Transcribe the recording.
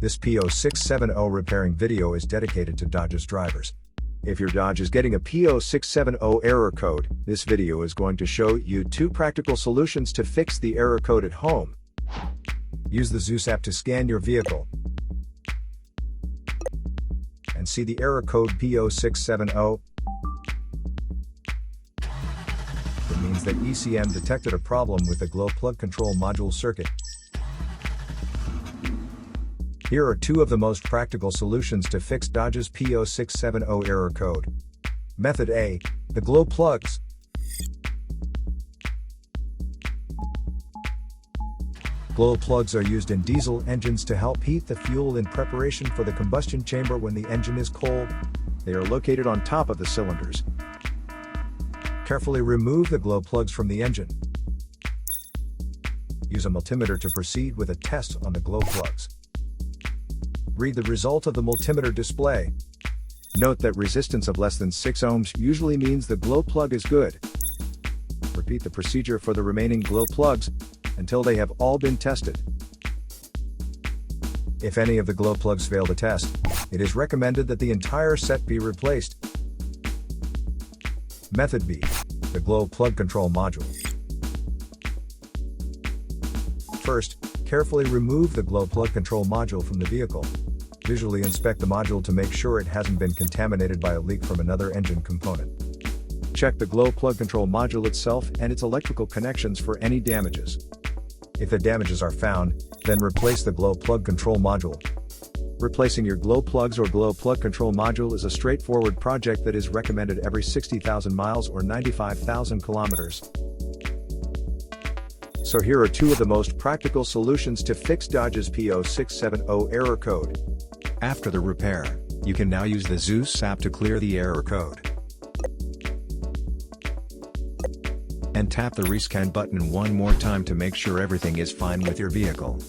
This P0670 repairing video is dedicated to Dodge's drivers. If your Dodge is getting a P0670 error code, this video is going to show you 2 practical solutions to fix the error code at home. Use the Zeus app to scan your vehicle and see the error code P0670. It means that ECM detected a problem with the glow plug control module circuit. Here are 2 of the most practical solutions to fix Dodge's P0670 error code. Method A, the glow plugs. Glow plugs are used in diesel engines to help heat the fuel in preparation for the combustion chamber when the engine is cold. They are located on top of the cylinders. Carefully remove the glow plugs from the engine. Use a multimeter to proceed with a test on the glow plugs. Read the result of the multimeter display. Note that resistance of less than 6 ohms usually means the glow plug is good. Repeat the procedure for the remaining glow plugs until they have all been tested. If any of the glow plugs fail to test, it is recommended that the entire set be replaced. Method B, the glow plug control module. First, carefully remove the glow plug control module from the vehicle. Visually inspect the module to make sure it hasn't been contaminated by a leak from another engine component. Check the glow plug control module itself and its electrical connections for any damages. If the damages are found, then replace the glow plug control module. Replacing your glow plugs or glow plug control module is a straightforward project that is recommended every 60,000 miles or 95,000 kilometers. So here are 2 of the most practical solutions to fix Dodge's P0670 error code. After the repair, you can now use the Zeus app to clear the error code. And tap the rescan button one more time to make sure everything is fine with your vehicle.